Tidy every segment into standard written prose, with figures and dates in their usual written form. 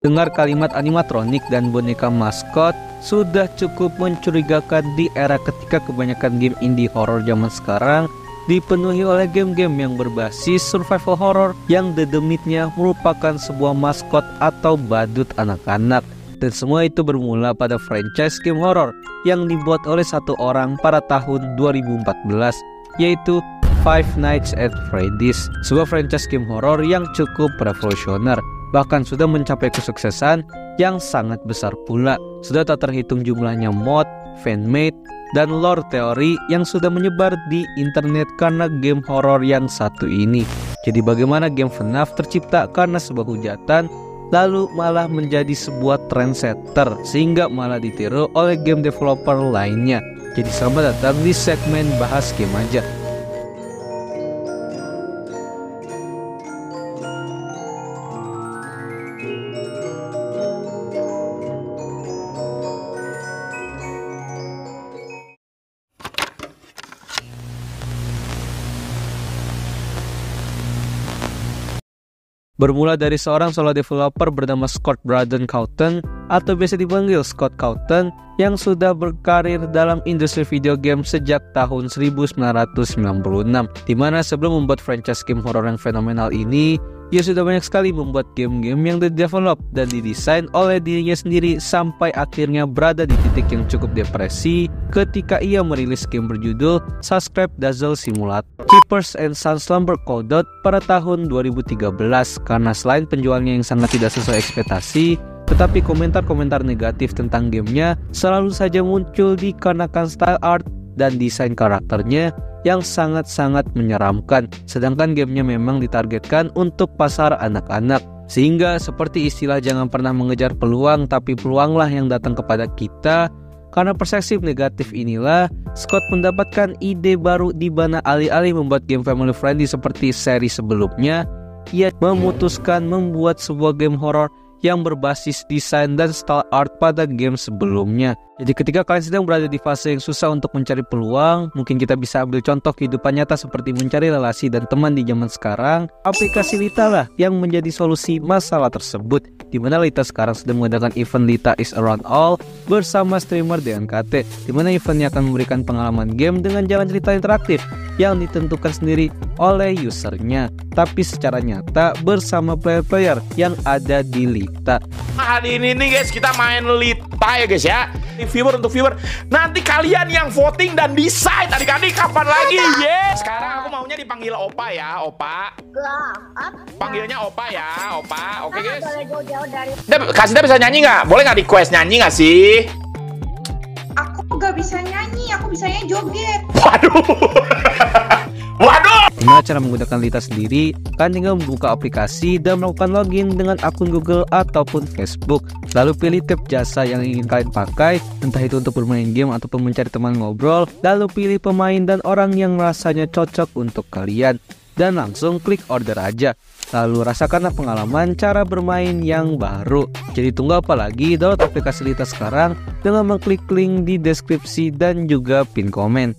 Dengar kalimat animatronik dan boneka maskot sudah cukup mencurigakan di era ketika kebanyakan game indie horror zaman sekarang dipenuhi oleh game-game yang berbasis survival horror yang the demit-nya merupakan sebuah maskot atau badut anak-anak. Dan semua itu bermula pada franchise game horror yang dibuat oleh satu orang pada tahun 2014, yaitu Five Nights at Freddy's, sebuah franchise game horror yang cukup revolusioner, bahkan sudah mencapai kesuksesan yang sangat besar pula. Sudah tak terhitung jumlahnya mod, fanmade, dan lore teori yang sudah menyebar di internet karena game horror yang satu ini. Jadi bagaimana game FNAF tercipta karena sebuah hujatan, lalu malah menjadi sebuah trendsetter sehingga malah ditiru oleh game developer lainnya. Jadi selamat datang di segmen bahas game aja. Bermula dari seorang solo developer bernama Scott Braden Cawthon atau biasa dipanggil Scott Cawthon yang sudah berkarir dalam industri video game sejak tahun 1996, di mana sebelum membuat franchise game horror yang fenomenal ini, ia sudah banyak sekali membuat game-game yang didevelop dan didesain oleh dirinya sendiri sampai akhirnya berada di titik yang cukup depresi ketika ia merilis game berjudul Subscribe Dazzle Simulator Keepers and Sons Slumber Coded pada tahun 2013 karena selain penjualnya yang sangat tidak sesuai ekspektasi, tetapi komentar-komentar negatif tentang gamenya selalu saja muncul dikarenakan style art dan desain karakternya yang sangat-sangat menyeramkan. Sedangkan gamenya memang ditargetkan untuk pasar anak-anak, sehingga seperti istilah jangan pernah mengejar peluang, tapi peluanglah yang datang kepada kita. Karena persepsi negatif inilah Scott mendapatkan ide baru di mana alih-alih membuat game family friendly seperti seri sebelumnya, ia memutuskan membuat sebuah game horror yang berbasis desain dan style art pada game sebelumnya. Jadi ketika kalian sedang berada di fase yang susah untuk mencari peluang, mungkin kita bisa ambil contoh kehidupan nyata seperti mencari relasi dan teman di zaman sekarang. Aplikasi Lita lah yang menjadi solusi masalah tersebut, di mana Lita sekarang sedang mengadakan event Lita is Around All bersama streamer DNKT, di mana eventnya akan memberikan pengalaman game dengan jalan cerita interaktif yang ditentukan sendiri oleh usernya, tapi secara nyata bersama player-player yang ada di Lita. Hari ini nih guys, kita main Lita ya guys ya. Viewer untuk viewer, nanti kalian yang voting dan decide adik-adik kapan lagi. Yes. Sekarang aku maunya dipanggil Opa ya, Opa. Panggilnya Opa ya, Opa. Oke guys. Kasih bisa nyanyi nggak? Boleh nggak request nyanyi nggak sih? Aku nggak bisa nyanyi, aku bisanya joget. Waduh. Waduh. Gimana cara menggunakan Lita sendiri? Kalian tinggal membuka aplikasi dan melakukan login dengan akun Google ataupun Facebook. Lalu pilih tab jasa yang ingin kalian pakai, entah itu untuk bermain game ataupun mencari teman ngobrol. Lalu pilih pemain dan orang yang rasanya cocok untuk kalian, dan langsung klik order aja. Lalu rasakanlah pengalaman cara bermain yang baru. Jadi tunggu apa lagi? Download aplikasi Lita sekarang dengan mengklik link di deskripsi dan juga pin komen.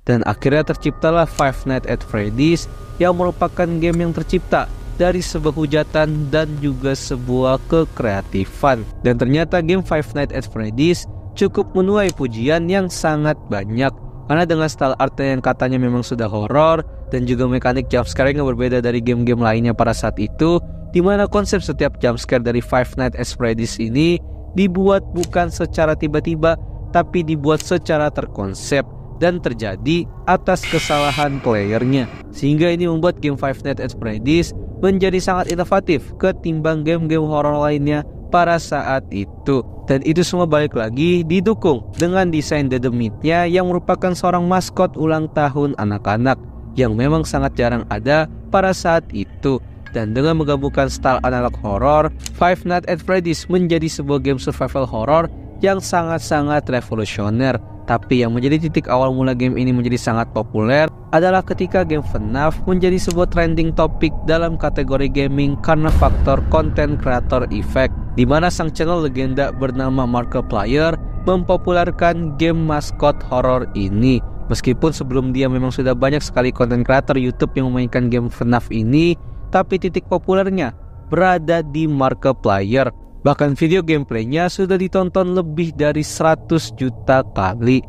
Dan akhirnya terciptalah Five Nights at Freddy's yang merupakan game yang tercipta dari sebuah hujatan dan juga sebuah kekreatifan. Dan ternyata game Five Nights at Freddy's cukup menuai pujian yang sangat banyak. Karena dengan style artnya yang katanya memang sudah horor dan juga mekanik jumpscare yang berbeda dari game-game lainnya pada saat itu, di mana konsep setiap jumpscare dari Five Nights at Freddy's ini dibuat bukan secara tiba-tiba, tapi dibuat secara terkonsep dan terjadi atas kesalahan playernya, sehingga ini membuat game Five Nights at Freddy's menjadi sangat inovatif ketimbang game-game horor lainnya pada saat itu. Dan itu semua balik lagi didukung dengan desain The Demit-nya yang merupakan seorang maskot ulang tahun anak-anak yang memang sangat jarang ada pada saat itu. Dan dengan menggabungkan style analog horror, Five Nights at Freddy's menjadi sebuah game survival horror yang sangat-sangat revolusioner. Tapi yang menjadi titik awal mula game ini menjadi sangat populer adalah ketika game FNAF menjadi sebuah trending topik dalam kategori gaming karena faktor content creator effect, di mana sang channel legenda bernama Markiplier mempopulerkan game maskot horror ini. Meskipun sebelum dia memang sudah banyak sekali content creator YouTube yang memainkan game FNAF ini, tapi titik populernya berada di Markiplier. Bahkan video gameplaynya sudah ditonton lebih dari 100 juta kali.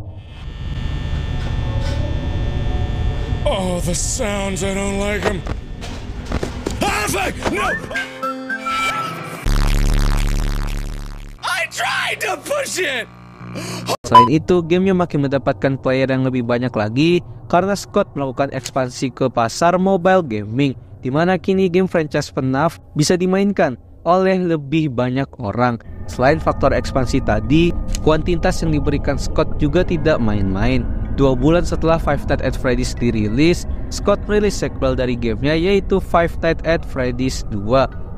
Oh, the sounds, I don't like them. No! I tried to push it! Selain itu, gamenya makin mendapatkan player yang lebih banyak lagi karena Scott melakukan ekspansi ke pasar mobile gaming, di mana kini game franchise FNAF bisa dimainkan oleh lebih banyak orang. Selain faktor ekspansi tadi, kuantitas yang diberikan Scott juga tidak main-main. 2 bulan setelah Five Nights at Freddy's dirilis, Scott rilis sequel dari gamenya yaitu Five Nights at Freddy's 2.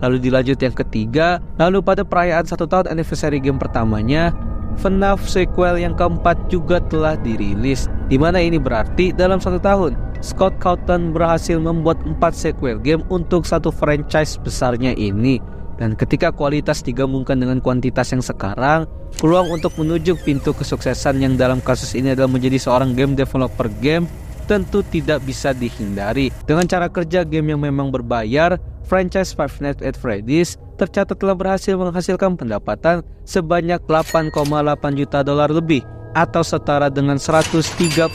Lalu dilanjut yang ketiga, lalu pada perayaan 1 tahun anniversary game pertamanya, FNAF sequel yang keempat juga telah dirilis. Dimana ini berarti dalam 1 tahun, Scott Cawthon berhasil membuat 4 sequel game untuk satu franchise besarnya ini. Dan ketika kualitas digabungkan dengan kuantitas yang sekarang, peluang untuk menuju pintu kesuksesan yang dalam kasus ini adalah menjadi seorang game developer game tentu tidak bisa dihindari. Dengan cara kerja game yang memang berbayar, franchise Five Nights at Freddy's tercatat telah berhasil menghasilkan pendapatan sebanyak 8,8 juta dolar lebih atau setara dengan 135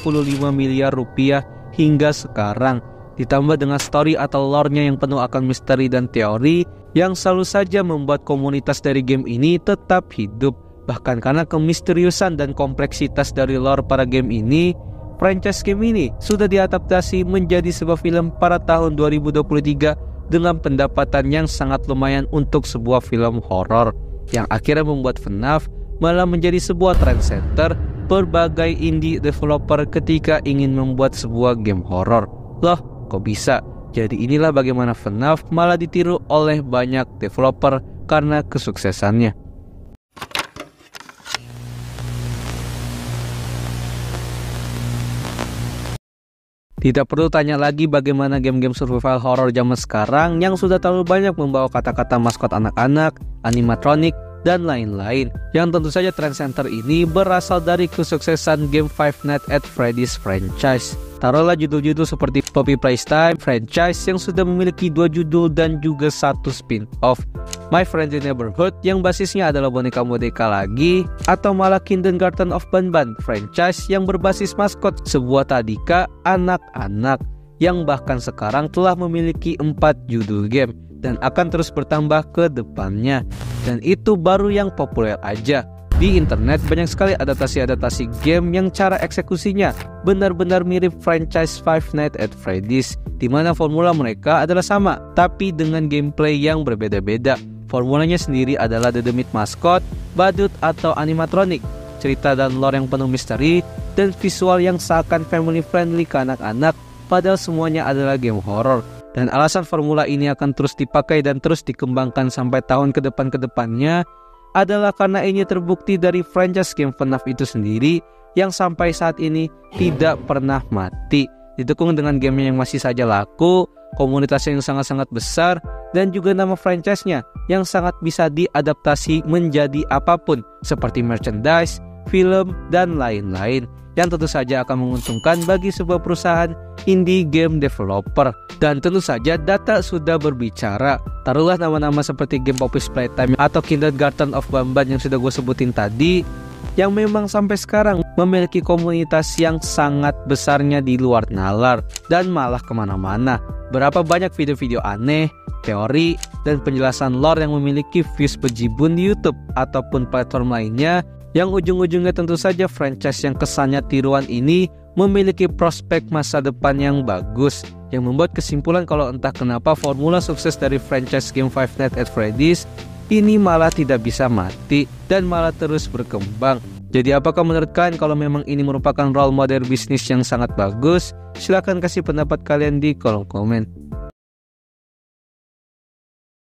miliar rupiah hingga sekarang. Ditambah dengan story atau lore-nya yang penuh akan misteri dan teori yang selalu saja membuat komunitas dari game ini tetap hidup. Bahkan karena kemisteriusan dan kompleksitas dari lore para game ini, franchise game ini sudah diadaptasi menjadi sebuah film pada tahun 2023 dengan pendapatan yang sangat lumayan untuk sebuah film horor, yang akhirnya membuat FNAF malah menjadi sebuah trend center berbagai indie developer ketika ingin membuat sebuah game horor. Loh, kok bisa? Jadi inilah bagaimana FNAF malah ditiru oleh banyak developer karena kesuksesannya. Tidak perlu tanya lagi bagaimana game-game survival horror zaman sekarang yang sudah terlalu banyak membawa kata-kata maskot anak-anak, animatronik, dan lain-lain. Yang tentu saja trend center ini berasal dari kesuksesan game Five Nights at Freddy's franchise. Taruhlah judul-judul seperti Poppy Playtime franchise yang sudah memiliki 2 judul dan juga 1 spin-off, My Friendly Neighborhood yang basisnya adalah boneka-boneka lagi, atau malah Kindergarten of Banban franchise yang berbasis maskot sebuah tadika anak-anak yang bahkan sekarang telah memiliki 4 judul game dan akan terus bertambah ke depannya. Dan itu baru yang populer aja. Di internet banyak sekali adaptasi-adaptasi game yang cara eksekusinya benar-benar mirip franchise Five Nights at Freddy's, di mana formula mereka adalah sama, tapi dengan gameplay yang berbeda-beda. Formulanya sendiri adalah dedemit maskot, badut atau animatronik, cerita dan lore yang penuh misteri, dan visual yang seakan family friendly ke anak-anak, padahal semuanya adalah game horror. Dan alasan formula ini akan terus dipakai dan terus dikembangkan sampai tahun ke depannya adalah karena ini terbukti dari franchise game FNAF itu sendiri yang sampai saat ini tidak pernah mati. Didukung dengan gamenya yang masih saja laku, komunitasnya yang sangat-sangat besar, dan juga nama franchise-nya yang sangat bisa diadaptasi menjadi apapun seperti merchandise, film, dan lain-lain, yang tentu saja akan menguntungkan bagi sebuah perusahaan indie game developer. Dan tentu saja data sudah berbicara. Taruhlah nama-nama seperti game Poppy's Playtime atau Kindergarten of Banban yang sudah gue sebutin tadi, yang memang sampai sekarang memiliki komunitas yang sangat besarnya di luar nalar dan malah kemana-mana. Berapa banyak video-video aneh, teori, dan penjelasan lore yang memiliki views bejibun di YouTube ataupun platform lainnya, yang ujung-ujungnya tentu saja franchise yang kesannya tiruan ini memiliki prospek masa depan yang bagus, yang membuat kesimpulan kalau entah kenapa formula sukses dari franchise game Five Nights at Freddy's ini malah tidak bisa mati dan malah terus berkembang. Jadi apakah menurut kalian kalau memang ini merupakan role model bisnis yang sangat bagus? Silahkan kasih pendapat kalian di kolom komen.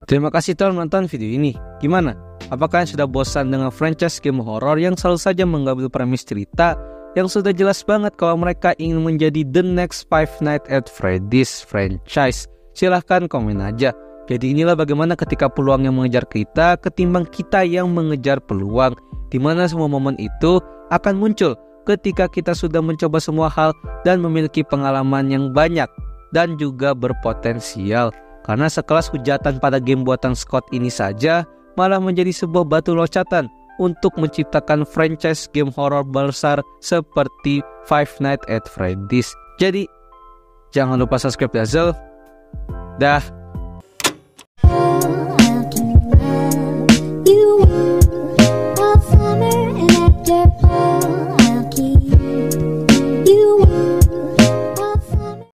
Terima kasih telah menonton video ini. Gimana? Apakah kalian sudah bosan dengan franchise game horror yang selalu saja mengambil premis cerita yang sudah jelas banget kalau mereka ingin menjadi the next Five Nights at Freddy's franchise? Silahkan komen aja. Jadi inilah bagaimana ketika peluang yang mengejar kita ketimbang kita yang mengejar peluang, dimana semua momen itu akan muncul ketika kita sudah mencoba semua hal dan memiliki pengalaman yang banyak dan juga berpotensial. karena sekelas hujatan pada game buatan Scott ini saja malah menjadi sebuah batu loncatan untuk menciptakan franchise game horor besar seperti Five Nights at Freddy's. Jadi, jangan lupa subscribe Dazzle. Dah.